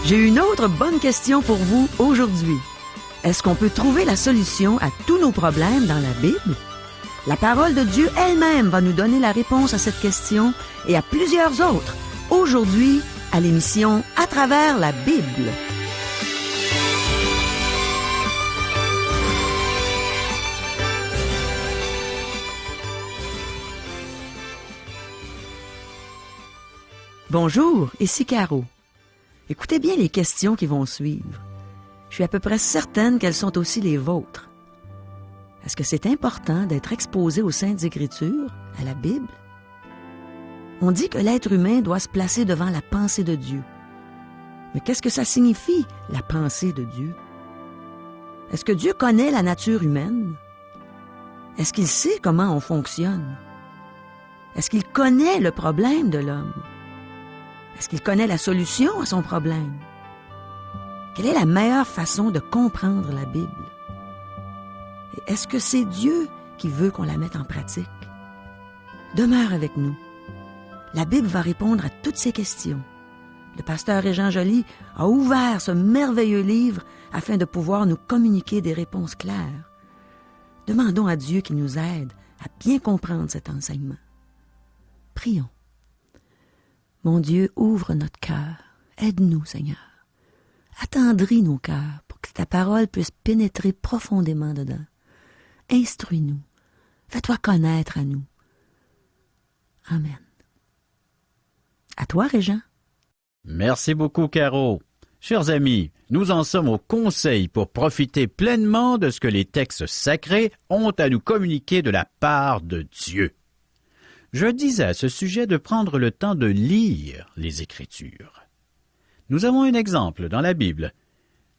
J'ai une autre bonne question pour vous aujourd'hui. Est-ce qu'on peut trouver la solution à tous nos problèmes dans la Bible? La parole de Dieu elle-même va nous donner la réponse à cette question et à plusieurs autres, aujourd'hui, à l'émission À travers la Bible. Bonjour, ici Caro. Écoutez bien les questions qui vont suivre. Je suis à peu près certaine qu'elles sont aussi les vôtres. Est-ce que c'est important d'être exposé aux Saintes Écritures, à la Bible? On dit que l'être humain doit se placer devant la pensée de Dieu. Mais qu'est-ce que ça signifie, la pensée de Dieu? Est-ce que Dieu connaît la nature humaine? Est-ce qu'il sait comment on fonctionne? Est-ce qu'il connaît le problème de l'homme? Est-ce qu'il connaît la solution à son problème? Quelle est la meilleure façon de comprendre la Bible? Et est-ce que c'est Dieu qui veut qu'on la mette en pratique? Demeure avec nous. La Bible va répondre à toutes ces questions. Le pasteur Régent Joly a ouvert ce merveilleux livre afin de pouvoir nous communiquer des réponses claires. Demandons à Dieu qu'il nous aide à bien comprendre cet enseignement. Prions. Mon Dieu, ouvre notre cœur. Aide-nous, Seigneur. Attendris nos cœurs pour que ta parole puisse pénétrer profondément dedans. Instruis-nous. Fais-toi connaître à nous. Amen. À toi, Régent. Merci beaucoup, Caro. Chers amis, nous en sommes au conseil pour profiter pleinement de ce que les textes sacrés ont à nous communiquer de la part de Dieu. Je disais à ce sujet de prendre le temps de lire les Écritures. Nous avons un exemple dans la Bible.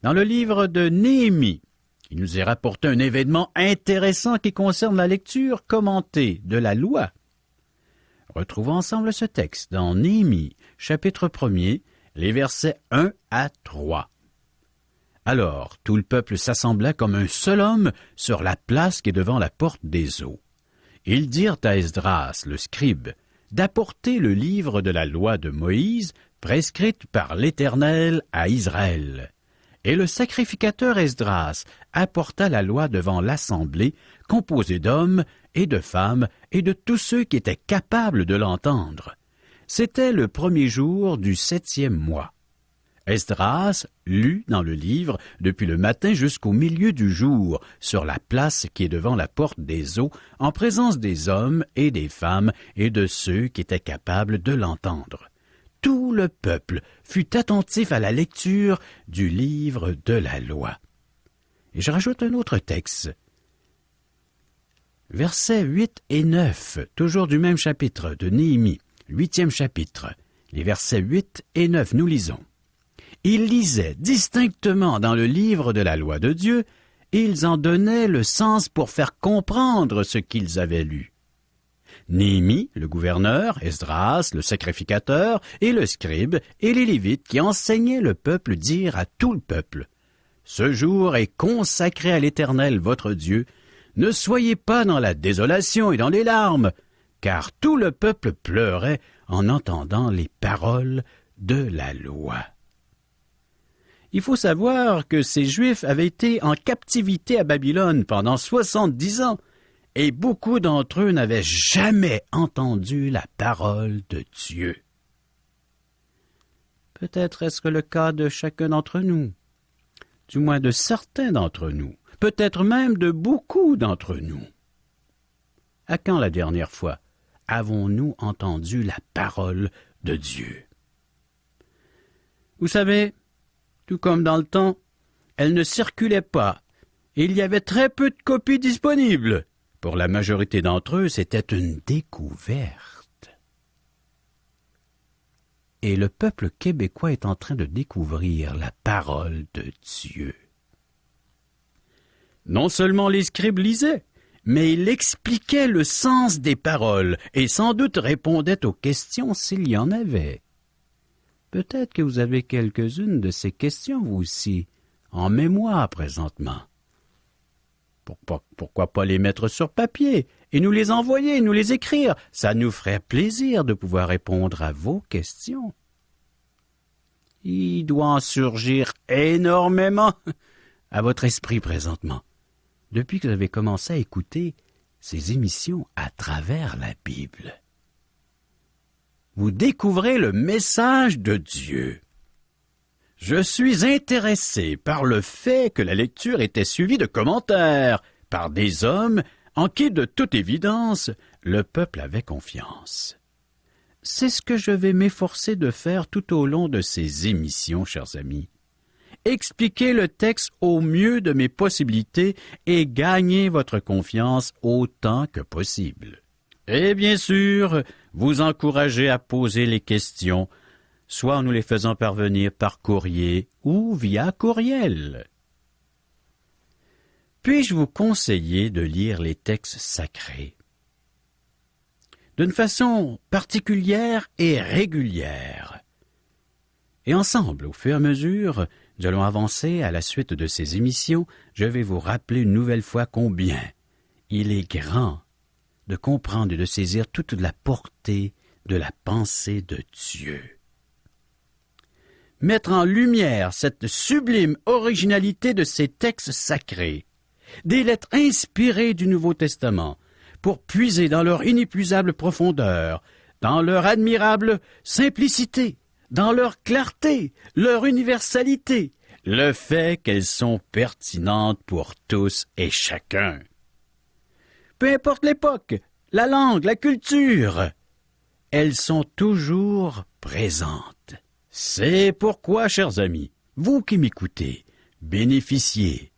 Dans le livre de Néhémie, il nous est rapporté un événement intéressant qui concerne la lecture commentée de la loi. Retrouvons ensemble ce texte dans Néhémie, chapitre 1er, les versets 1 à 3. Alors, tout le peuple s'assembla comme un seul homme sur la place qui est devant la porte des eaux. Ils dirent à Esdras, le scribe, d'apporter le livre de la loi de Moïse, prescrite par l'Éternel à Israël. Et le sacrificateur Esdras apporta la loi devant l'assemblée, composée d'hommes et de femmes et de tous ceux qui étaient capables de l'entendre. C'était le 1er jour du 7e mois. Esdras lut dans le livre depuis le matin jusqu'au milieu du jour, sur la place qui est devant la porte des eaux, en présence des hommes et des femmes et de ceux qui étaient capables de l'entendre. Tout le peuple fut attentif à la lecture du livre de la loi. Et je rajoute un autre texte. Versets 8 et 9, toujours du même chapitre de Néhémie, 8e chapitre. Les versets 8 et 9, nous lisons. Ils lisaient distinctement dans le livre de la loi de Dieu, et ils en donnaient le sens pour faire comprendre ce qu'ils avaient lu. Néhémie, le gouverneur, Esdras, le sacrificateur, et le scribe, et les Lévites qui enseignaient le peuple dirent à tout le peuple, « Ce jour est consacré à l'Éternel votre Dieu. Ne soyez pas dans la désolation et dans les larmes, car tout le peuple pleurait en entendant les paroles de la loi. » Il faut savoir que ces Juifs avaient été en captivité à Babylone pendant 70 ans, et beaucoup d'entre eux n'avaient jamais entendu la parole de Dieu. Peut-être est-ce que le cas de chacun d'entre nous, du moins de certains d'entre nous, peut-être même de beaucoup d'entre nous. À quand la dernière fois avons-nous entendu la parole de Dieu? Vous savez, tout comme dans le temps, elle ne circulait pas, et il y avait très peu de copies disponibles. Pour la majorité d'entre eux, c'était une découverte. Et le peuple québécois est en train de découvrir la parole de Dieu. Non seulement les scribes lisaient, mais ils expliquaient le sens des paroles et sans doute répondaient aux questions s'il y en avait. Peut-être que vous avez quelques-unes de ces questions, vous aussi, en mémoire présentement. Pourquoi pas les mettre sur papier et nous les envoyer, nous les écrire? Ça nous ferait plaisir de pouvoir répondre à vos questions. Il doit en surgir énormément à votre esprit présentement, depuis que vous avez commencé à écouter ces émissions à travers la Bible. Vous découvrez le message de Dieu. Je suis intéressé par le fait que la lecture était suivie de commentaires par des hommes en qui, de toute évidence, le peuple avait confiance. C'est ce que je vais m'efforcer de faire tout au long de ces émissions, chers amis. Expliquer le texte au mieux de mes possibilités et gagner votre confiance autant que possible. Et bien sûr, vous encourager à poser les questions, soit en nous les faisant parvenir par courrier ou via courriel. Puis-je vous conseiller de lire les textes sacrés d'une façon particulière et régulière? Et ensemble, au fur et à mesure, nous allons avancer à la suite de ces émissions, je vais vous rappeler une nouvelle fois combien il est grand de comprendre et de saisir toute la portée de la pensée de Dieu. Mettre en lumière cette sublime originalité de ces textes sacrés, des lettres inspirées du Nouveau Testament, pour puiser dans leur inépuisable profondeur, dans leur admirable simplicité, dans leur clarté, leur universalité, le fait qu'elles sont pertinentes pour tous et chacun. Peu importe l'époque, la langue, la culture, elles sont toujours présentes. C'est pourquoi, chers amis, vous qui m'écoutez, bénéficiez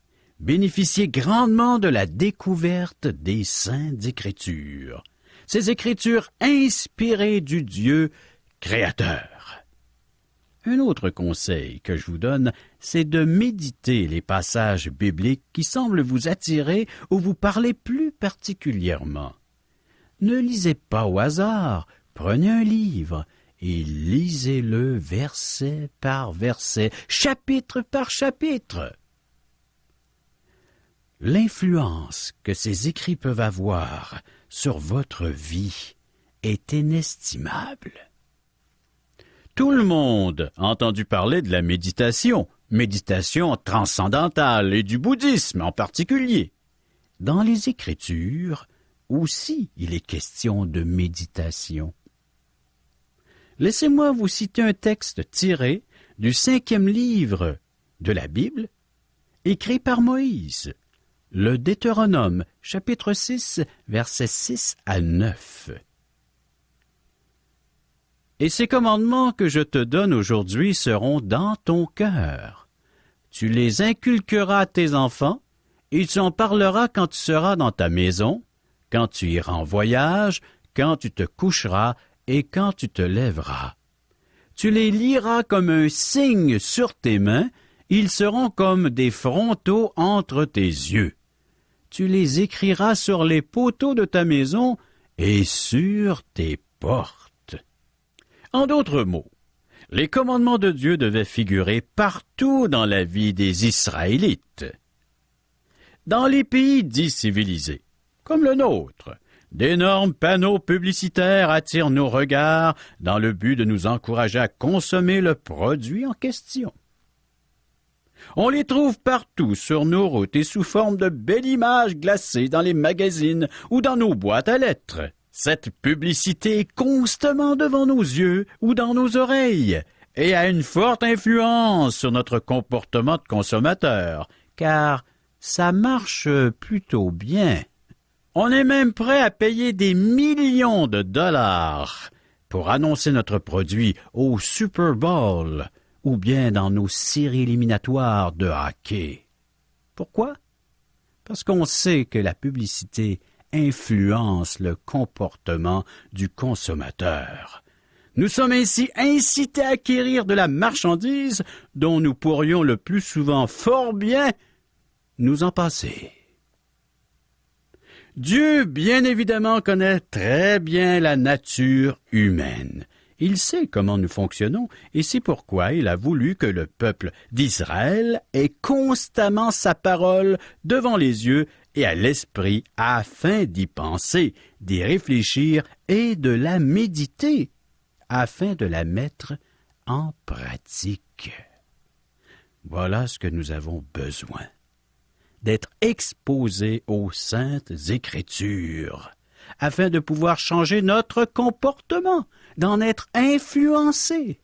grandement de la découverte des Saintes Écritures, ces Écritures inspirées du Dieu créateur. Un autre conseil que je vous donne, c'est de méditer les passages bibliques qui semblent vous attirer ou vous parler plus particulièrement. Ne lisez pas au hasard, prenez un livre et lisez-le verset par verset, chapitre par chapitre. L'influence que ces écrits peuvent avoir sur votre vie est inestimable. Tout le monde a entendu parler de la méditation transcendantale et du bouddhisme en particulier. Dans les Écritures aussi, il est question de méditation. Laissez-moi vous citer un texte tiré du 5e livre de la Bible, écrit par Moïse, le Deutéronome, chapitre 6, versets 6 à 9. Et ces commandements que je te donne aujourd'hui seront dans ton cœur. Tu les inculqueras à tes enfants, et tu en parleras quand tu seras dans ta maison, quand tu iras en voyage, quand tu te coucheras et quand tu te lèveras. Tu les liras comme un signe sur tes mains, ils seront comme des frontaux entre tes yeux. Tu les écriras sur les poteaux de ta maison et sur tes portes. En d'autres mots, les commandements de Dieu devaient figurer partout dans la vie des Israélites. Dans les pays dits civilisés, comme le nôtre, d'énormes panneaux publicitaires attirent nos regards dans le but de nous encourager à consommer le produit en question. On les trouve partout sur nos routes et sous forme de belles images glacées dans les magazines ou dans nos boîtes à lettres. Cette publicité est constamment devant nos yeux ou dans nos oreilles et a une forte influence sur notre comportement de consommateur, car ça marche plutôt bien. On est même prêt à payer des millions de dollars pour annoncer notre produit au Super Bowl ou bien dans nos séries éliminatoires de hockey. Pourquoi? Parce qu'on sait que la publicité influence le comportement du consommateur. Nous sommes ainsi incités à acquérir de la marchandise dont nous pourrions le plus souvent fort bien nous en passer. Dieu, bien évidemment, connaît très bien la nature humaine. Il sait comment nous fonctionnons et c'est pourquoi il a voulu que le peuple d'Israël ait constamment sa parole devant les yeux et à l'esprit afin d'y penser, d'y réfléchir et de la méditer, afin de la mettre en pratique. Voilà ce que nous avons besoin, d'être exposés aux saintes Écritures, afin de pouvoir changer notre comportement, d'en être influencés.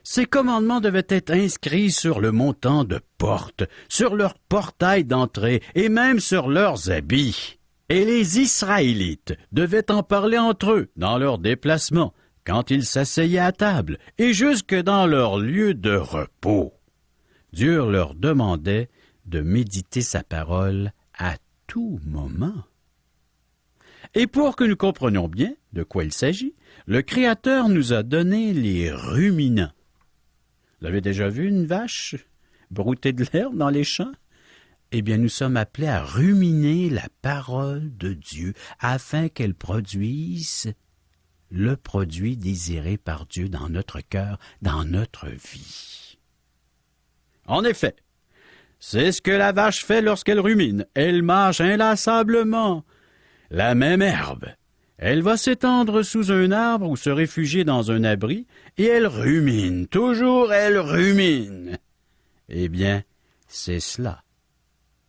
Ces commandements devaient être inscrits sur le montant de porte, sur leur portail d'entrée et même sur leurs habits. Et les Israélites devaient en parler entre eux dans leurs déplacements, quand ils s'asseyaient à table et jusque dans leur lieu de repos. Dieu leur demandait de méditer sa parole à tout moment. Et pour que nous comprenions bien de quoi il s'agit, le Créateur nous a donné les ruminants. Vous avez déjà vu une vache brouter de l'herbe dans les champs? Eh bien, nous sommes appelés à ruminer la parole de Dieu afin qu'elle produise le produit désiré par Dieu dans notre cœur, dans notre vie. En effet, c'est ce que la vache fait lorsqu'elle rumine. Elle mâche inlassablement la même herbe. Elle va s'étendre sous un arbre ou se réfugier dans un abri, et elle rumine, toujours elle rumine. Eh bien, c'est cela,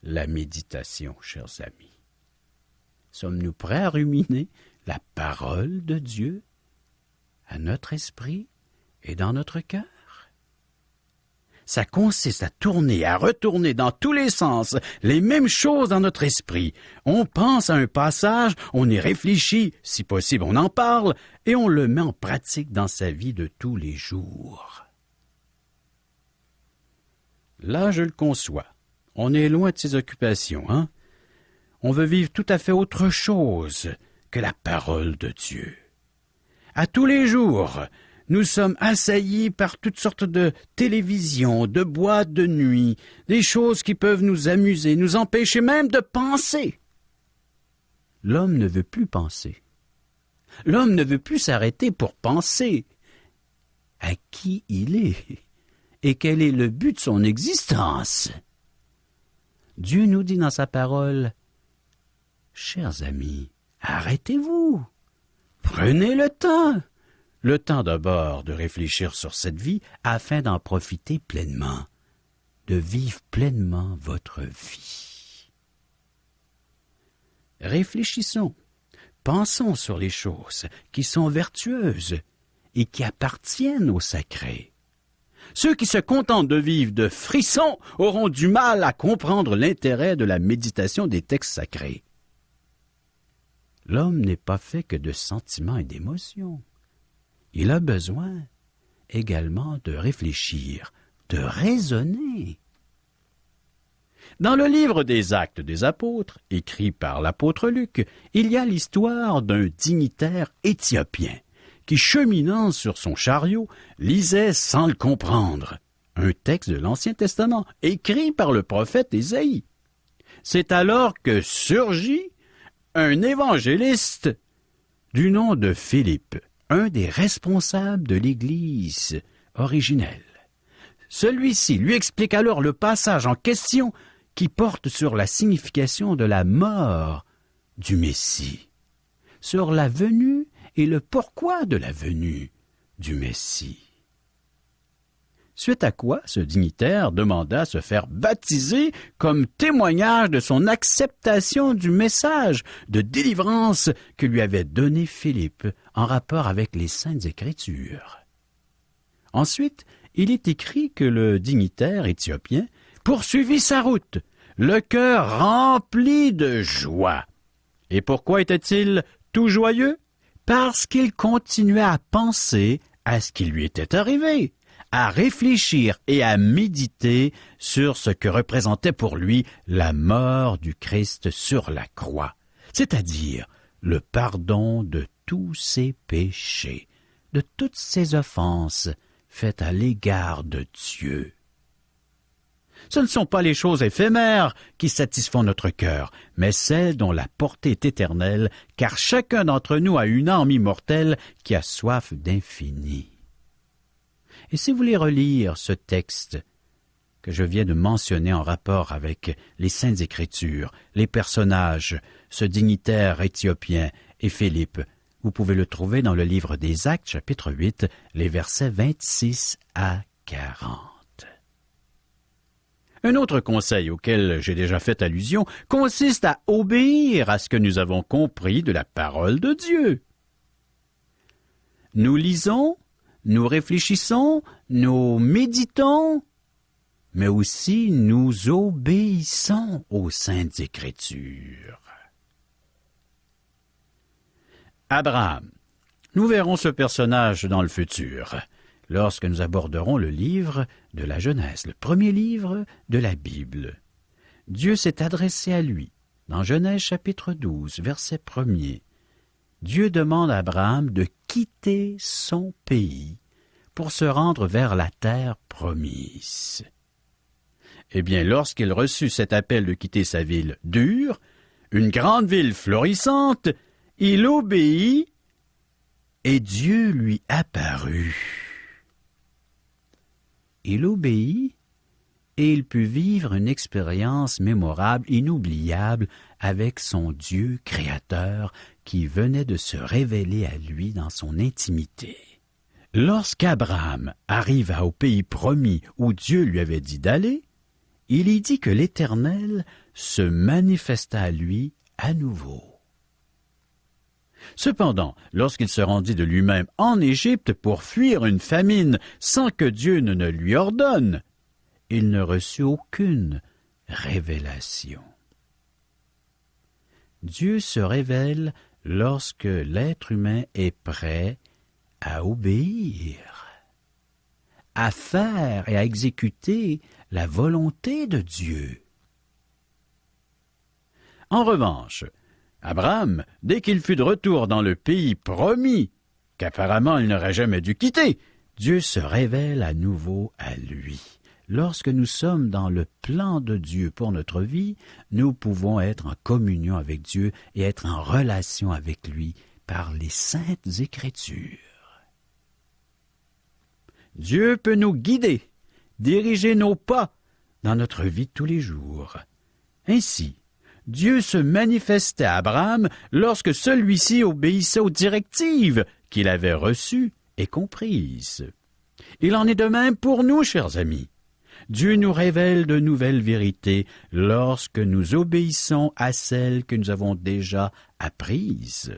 la méditation, chers amis. Sommes-nous prêts à ruminer la parole de Dieu à notre esprit et dans notre cœur? Ça consiste à tourner, à retourner dans tous les sens les mêmes choses dans notre esprit. On pense à un passage, on y réfléchit, si possible on en parle, et on le met en pratique dans sa vie de tous les jours. Là, je le conçois. On est loin de ses occupations, hein? On veut vivre tout à fait autre chose que la parole de Dieu. À tous les jours, nous sommes assaillis par toutes sortes de télévisions, de boîtes de nuit, des choses qui peuvent nous amuser, nous empêcher même de penser. L'homme ne veut plus penser. L'homme ne veut plus s'arrêter pour penser à qui il est et quel est le but de son existence. Dieu nous dit dans sa parole, « Chers amis, arrêtez-vous, prenez le temps d'abord de réfléchir sur cette vie afin d'en profiter pleinement, de vivre pleinement votre vie. » Réfléchissons, pensons sur les choses qui sont vertueuses et qui appartiennent au sacré. Ceux qui se contentent de vivre de frissons auront du mal à comprendre l'intérêt de la méditation des textes sacrés. L'homme n'est pas fait que de sentiments et d'émotions. Il a besoin également de réfléchir, de raisonner. Dans le livre des Actes des Apôtres, écrit par l'apôtre Luc, il y a l'histoire d'un dignitaire éthiopien qui, cheminant sur son chariot, lisait sans le comprendre un texte de l'Ancien Testament, écrit par le prophète Ésaïe. C'est alors que surgit un évangéliste du nom de Philippe, un des responsables de l'Église originelle. Celui-ci lui explique alors le passage en question qui porte sur la signification de la mort du Messie, sur la venue et le pourquoi de la venue du Messie. Suite à quoi ce dignitaire demanda à se faire baptiser comme témoignage de son acceptation du message de délivrance que lui avait donné Philippe en rapport avec les Saintes Écritures. Ensuite, il est écrit que le dignitaire éthiopien poursuivit sa route, le cœur rempli de joie. Et pourquoi était-il tout joyeux? Parce qu'il continuait à penser à ce qui lui était arrivé, à réfléchir et à méditer sur ce que représentait pour lui la mort du Christ sur la croix, c'est-à-dire le pardon de tous ses péchés, de toutes ses offenses faites à l'égard de Dieu. Ce ne sont pas les choses éphémères qui satisfont notre cœur, mais celles dont la portée est éternelle, car chacun d'entre nous a une âme immortelle qui a soif d'infini. Et si vous voulez relire ce texte que je viens de mentionner en rapport avec les Saintes Écritures, les personnages, ce dignitaire éthiopien et Philippe, Vous pouvez le trouver dans le livre des Actes, chapitre 8, les versets 26 à 40. Un autre conseil auquel j'ai déjà fait allusion consiste à obéir à ce que nous avons compris de la parole de Dieu. Nous lisons, nous réfléchissons, nous méditons, mais aussi nous obéissons aux Saintes Écritures. Abraham. Nous verrons ce personnage dans le futur, lorsque nous aborderons le livre de la Genèse, le premier livre de la Bible. Dieu s'est adressé à lui, dans Genèse chapitre 12, verset 1er. Dieu demande à Abraham de quitter son pays pour se rendre vers la terre promise. Eh bien, lorsqu'il reçut cet appel de quitter sa ville d'Ur, une grande ville florissante, il obéit et Dieu lui apparut. Il obéit et il put vivre une expérience mémorable, inoubliable, avec son Dieu créateur qui venait de se révéler à lui dans son intimité. Lorsqu'Abraham arriva au pays promis où Dieu lui avait dit d'aller, il y dit que l'Éternel se manifesta à lui à nouveau. Cependant, lorsqu'il se rendit de lui-même en Égypte pour fuir une famine sans que Dieu ne lui ordonne, il ne reçut aucune révélation. Dieu se révèle lorsque l'être humain est prêt à obéir, à faire et à exécuter la volonté de Dieu. En revanche, Abraham, dès qu'il fut de retour dans le pays promis, qu'apparemment il n'aurait jamais dû quitter, Dieu se révèle à nouveau à lui. Lorsque nous sommes dans le plan de Dieu pour notre vie, nous pouvons être en communion avec Dieu et être en relation avec lui par les Saintes Écritures. Dieu peut nous guider, diriger nos pas dans notre vie de tous les jours. Ainsi, Dieu se manifestait à Abraham lorsque celui-ci obéissait aux directives qu'il avait reçues et comprises. Il en est de même pour nous, chers amis. Dieu nous révèle de nouvelles vérités lorsque nous obéissons à celles que nous avons déjà apprises.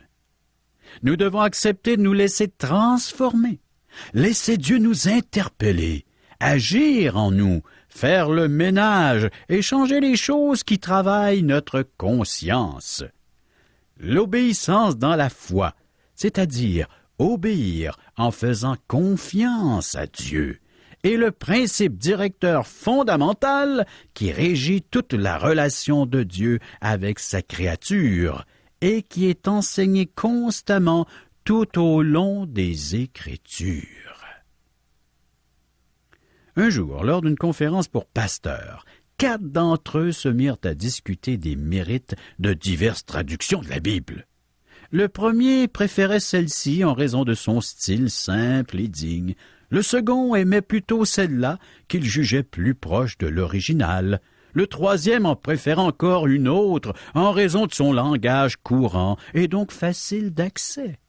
Nous devons accepter de nous laisser transformer, laisser Dieu nous interpeller, agir en nous, faire le ménage et changer les choses qui travaillent notre conscience. L'obéissance dans la foi, c'est-à-dire obéir en faisant confiance à Dieu, est le principe directeur fondamental qui régit toute la relation de Dieu avec sa créature et qui est enseigné constamment tout au long des Écritures. Un jour, lors d'une conférence pour pasteurs, 4 d'entre eux se mirent à discuter des mérites de diverses traductions de la Bible. Le premier préférait celle-ci en raison de son style simple et digne. Le second aimait plutôt celle-là qu'il jugeait plus proche de l'original. Le troisième en préférait encore une autre en raison de son langage courant et donc facile d'accès.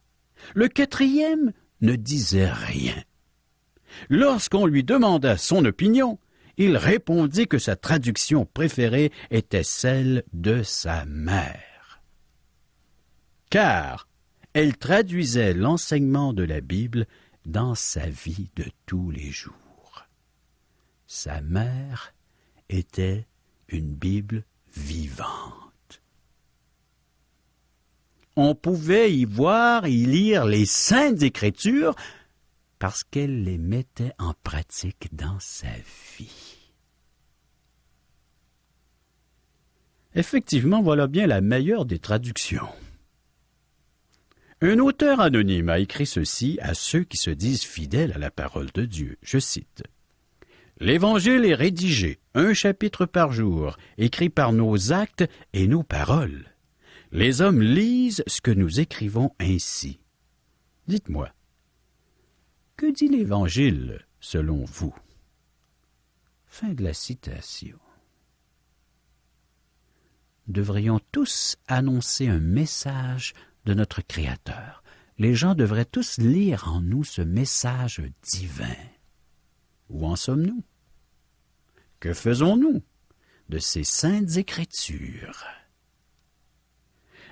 Le quatrième ne disait rien. Lorsqu'on lui demanda son opinion, il répondit que sa traduction préférée était celle de sa mère. Car elle traduisait l'enseignement de la Bible dans sa vie de tous les jours. Sa mère était une Bible vivante. On pouvait y voir et y lire les Saintes Écritures parce qu'elle les mettait en pratique dans sa vie. Effectivement, voilà bien la meilleure des traductions. Un auteur anonyme a écrit ceci à ceux qui se disent fidèles à la parole de Dieu. Je cite. « L'Évangile est rédigé, 1 chapitre par jour, écrit par nos actes et nos paroles. Les hommes lisent ce que nous écrivons ainsi. Dites-moi, que dit l'Évangile selon vous? » Fin de la citation. Devrions tous annoncer un message de notre Créateur, les gens devraient tous lire en nous ce message divin. Où en sommes-nous? Que faisons-nous de ces saintes Écritures?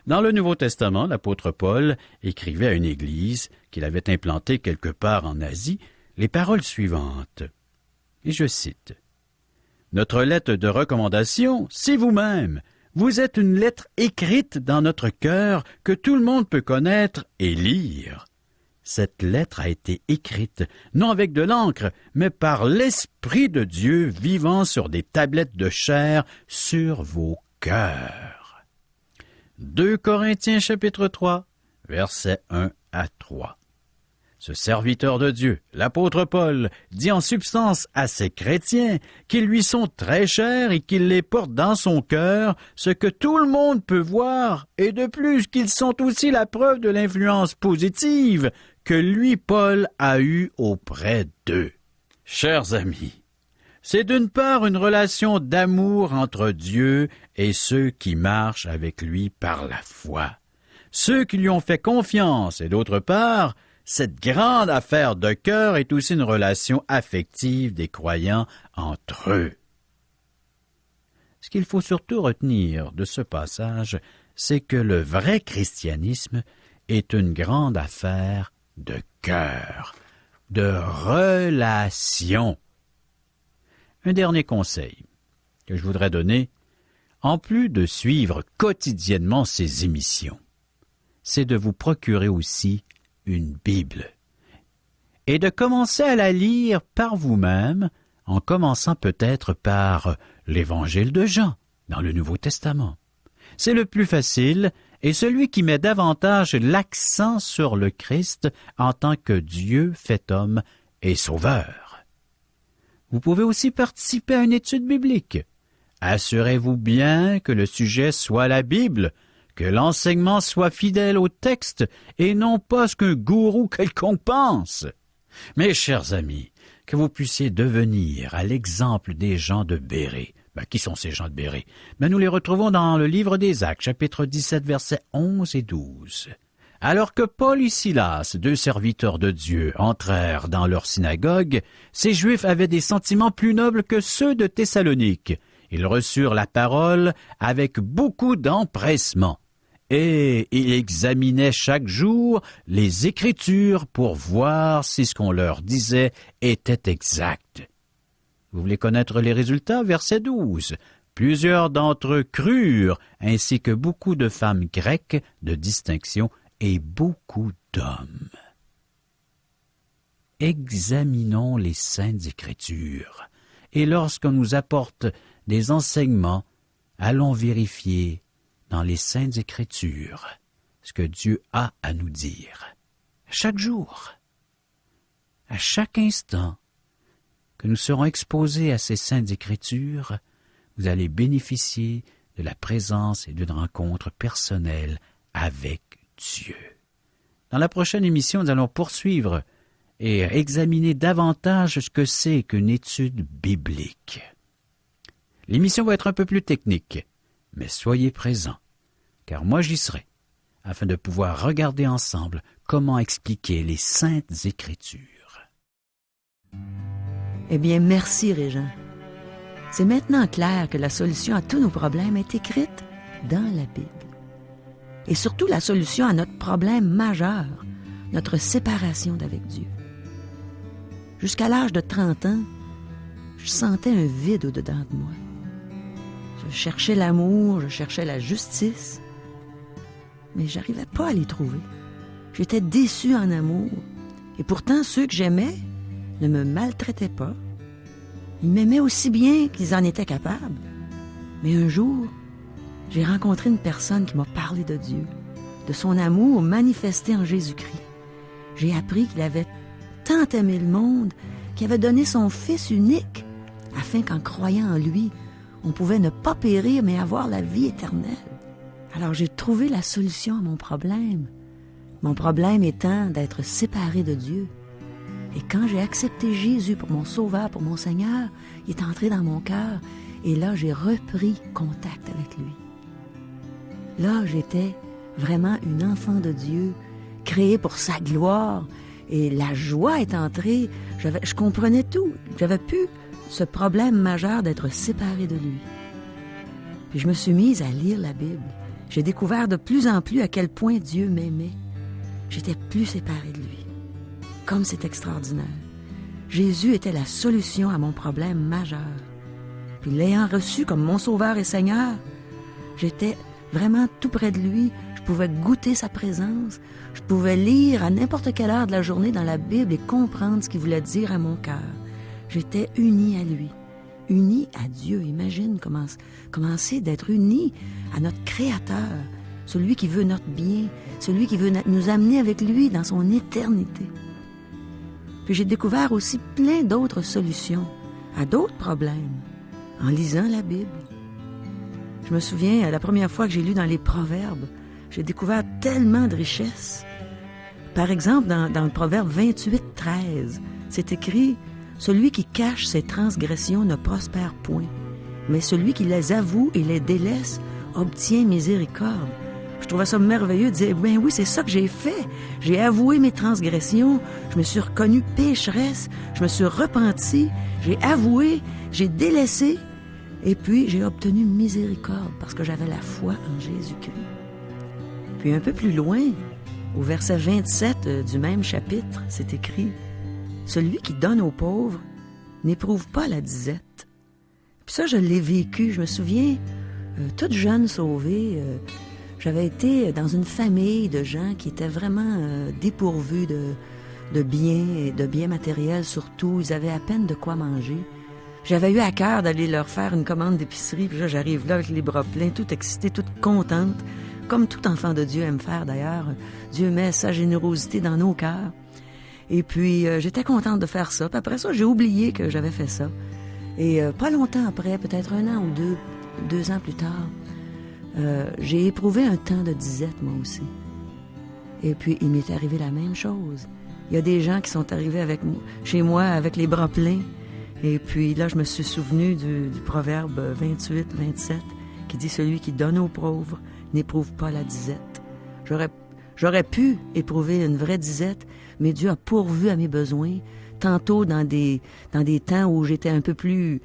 Dans le Nouveau Testament, l'apôtre Paul écrivait à une église qu'il avait implantée quelque part en Asie les paroles suivantes. Et je cite. « Notre lettre de recommandation, c'est vous-même. Vous êtes une lettre écrite dans notre cœur que tout le monde peut connaître et lire. Cette lettre a été écrite, non avec de l'encre, mais par l'Esprit de Dieu vivant sur des tablettes de chair sur vos cœurs. » 2 Corinthiens chapitre 3, versets 1 à 3. Ce serviteur de Dieu, l'apôtre Paul, dit en substance à ces chrétiens qu'ils lui sont très chers et qu'il les porte dans son cœur, ce que tout le monde peut voir, et de plus qu'ils sont aussi la preuve de l'influence positive que lui, Paul, a eue auprès d'eux. Chers amis, c'est d'une part une relation d'amour entre Dieu et ceux qui marchent avec lui par la foi, ceux qui lui ont fait confiance, et d'autre part, cette grande affaire de cœur est aussi une relation affective des croyants entre eux. Ce qu'il faut surtout retenir de ce passage, c'est que le vrai christianisme est une grande affaire de cœur, de relation. Un dernier conseil que je voudrais donner, en plus de suivre quotidiennement ces émissions, c'est de vous procurer aussi une Bible, et de commencer à la lire par vous-même, en commençant peut-être par l'Évangile de Jean, dans le Nouveau Testament. C'est le plus facile, et celui qui met davantage l'accent sur le Christ en tant que Dieu fait homme et sauveur. Vous pouvez aussi participer à une étude biblique. Assurez-vous bien que le sujet soit la Bible, que l'enseignement soit fidèle au texte et non pas ce qu'un gourou quelconque pense. Mes chers amis, que vous puissiez devenir à l'exemple des gens de Bérée. Qui sont ces gens de Bérée? Nous les retrouvons dans le livre des Actes, chapitre 17, versets 11 et 12. Alors que Paul et Silas, 2 serviteurs de Dieu, entrèrent dans leur synagogue, ces Juifs avaient des sentiments plus nobles que ceux de Thessalonique. Ils reçurent la parole avec beaucoup d'empressement. Et ils examinaient chaque jour les Écritures pour voir si ce qu'on leur disait était exact. Vous voulez connaître les résultats? Verset 12. Plusieurs d'entre eux crurent, ainsi que beaucoup de femmes grecques de distinction et beaucoup d'hommes. Examinons les Saintes Écritures, et lorsqu'on nous apporte des enseignements, allons vérifier dans les Saintes Écritures ce que Dieu a à nous dire. Chaque jour, à chaque instant que nous serons exposés à ces Saintes Écritures, vous allez bénéficier de la présence et d'une rencontre personnelle avec Dieu. Dans la prochaine émission, nous allons poursuivre et examiner davantage ce que c'est qu'une étude biblique. L'émission va être un peu plus technique, mais soyez présents, car moi j'y serai, afin de pouvoir regarder ensemble comment expliquer les Saintes Écritures. Eh bien, merci, Régent. C'est maintenant clair que la solution à tous nos problèmes est écrite dans la Bible. Et surtout la solution à notre problème majeur, notre séparation d'avec Dieu. Jusqu'à l'âge de 30 ans, je sentais un vide au-dedans de moi. Je cherchais l'amour, je cherchais la justice, mais j'arrivais pas à les trouver. J'étais déçue en amour, et pourtant ceux que j'aimais ne me maltraitaient pas. Ils m'aimaient aussi bien qu'ils en étaient capables. Mais un jour, j'ai rencontré une personne qui m'a parlé de Dieu, de son amour manifesté en Jésus-Christ. J'ai appris qu'il avait tant aimé le monde qu'il avait donné son Fils unique, afin qu'en croyant en lui, on pouvait ne pas périr, mais avoir la vie éternelle. Alors j'ai trouvé la solution à mon problème. Mon problème étant d'être séparé de Dieu. Et quand j'ai accepté Jésus pour mon Sauveur, pour mon Seigneur, il est entré dans mon cœur, et là j'ai repris contact avec lui. Là, j'étais vraiment une enfant de Dieu créé pour sa gloire. Et la joie est entrée. Je comprenais tout. J'avais plus ce problème majeur d'être séparé de lui. Puis je me suis mise à lire la Bible. J'ai découvert de plus en plus à quel point Dieu m'aimait. J'étais plus séparée de lui. Comme c'est extraordinaire. Jésus était la solution à mon problème majeur. Puis l'ayant reçu comme mon Sauveur et Seigneur, j'étais vraiment tout près de lui. Je pouvais goûter sa présence. Je pouvais lire à n'importe quelle heure de la journée dans la Bible et comprendre ce qu'il voulait dire à mon cœur. J'étais unie à lui, unie à Dieu. Imagine comment c'est d'être unie à notre Créateur, celui qui veut notre bien, celui qui veut nous amener avec lui dans son éternité. Puis j'ai découvert aussi plein d'autres solutions à d'autres problèmes en lisant la Bible. Je me souviens, la première fois que j'ai lu dans les Proverbes, j'ai découvert tellement de richesses. Par exemple, dans le Proverbe 28:13, c'est écrit « Celui qui cache ses transgressions ne prospère point, mais celui qui les avoue et les délaisse obtient miséricorde. » Je trouvais ça merveilleux de dire « Ben oui, c'est ça que j'ai fait. J'ai avoué mes transgressions, je me suis reconnue pécheresse, je me suis repentie, j'ai avoué, j'ai délaissé, et puis j'ai obtenu miséricorde parce que j'avais la foi en Jésus-Christ. » Puis un peu plus loin, au verset 27 du même chapitre, c'est écrit « Celui qui donne aux pauvres n'éprouve pas la disette. » Puis ça, je l'ai vécu. Je me souviens, toute jeune sauvée, j'avais été dans une famille de gens qui étaient vraiment dépourvus de biens et de biens matériels surtout. Ils avaient à peine de quoi manger. J'avais eu à cœur d'aller leur faire une commande d'épicerie. Puis là, j'arrive là avec les bras pleins, toute excitée, toute contente. Comme tout enfant de Dieu aime faire d'ailleurs. Dieu met sa générosité dans nos cœurs. Et puis, j'étais contente de faire ça. Puis après ça, j'ai oublié que j'avais fait ça. Et pas longtemps après, peut-être 1 an ou 2 ans plus tard, j'ai éprouvé un temps de disette, moi aussi. Et puis, il m'est arrivé la même chose. Il y a des gens qui sont arrivés chez moi avec les bras pleins. Et puis là, je me suis souvenu du proverbe 28-27 qui dit « Celui qui donne aux pauvres n'éprouve pas la disette. » J'aurais pu éprouver une vraie disette, mais Dieu a pourvu à mes besoins, tantôt dans des temps où j'étais un peu plus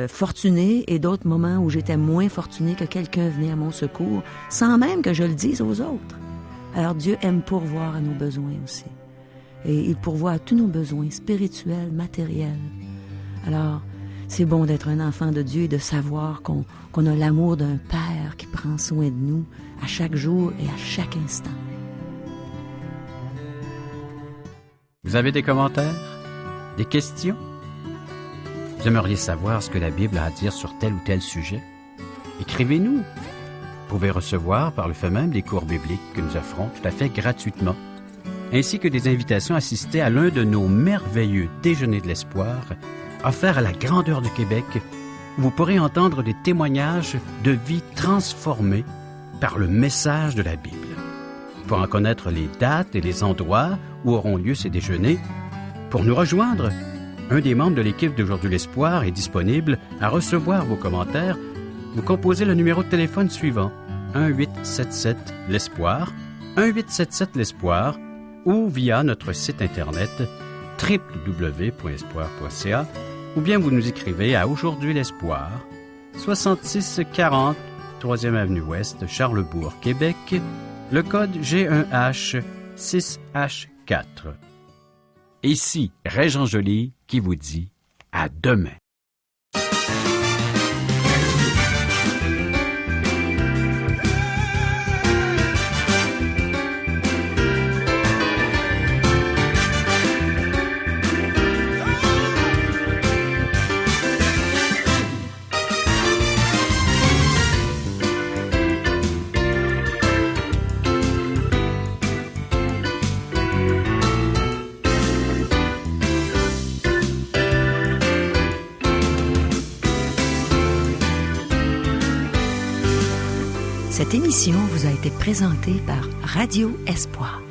fortunée et d'autres moments où j'étais moins fortunée, que quelqu'un venait à mon secours, sans même que je le dise aux autres. Alors Dieu aime pourvoir à nos besoins aussi. Et il pourvoit à tous nos besoins spirituels, matériels. Alors, c'est bon d'être un enfant de Dieu et de savoir qu'on a l'amour d'un Père qui prend soin de nous à chaque jour et à chaque instant. Vous avez des commentaires? Des questions? Vous aimeriez savoir ce que la Bible a à dire sur tel ou tel sujet? Écrivez-nous. Vous pouvez recevoir par le fait même des cours bibliques que nous offrons tout à fait gratuitement, ainsi que des invitations à assister à l'un de nos merveilleux déjeuners de l'espoir offerts à la grandeur du Québec, où vous pourrez entendre des témoignages de vie transformées par le message de la Bible. Pour en connaître les dates et les endroits où auront lieu ces déjeuners, pour nous rejoindre, un des membres de l'équipe d'Aujourd'hui l'Espoir est disponible à recevoir vos commentaires. Vous composez le numéro de téléphone suivant, 1-877-l'Espoir, 1-877-l'Espoir, ou via notre site Internet www.espoir.ca, ou bien vous nous écrivez à Aujourd'hui l'Espoir, 6640 3e Avenue Ouest, Charlebourg, Québec, le code G1H 6H4. Ici Régent Joly qui vous dit à demain. Cette émission vous a été présentée par Radio Espoir.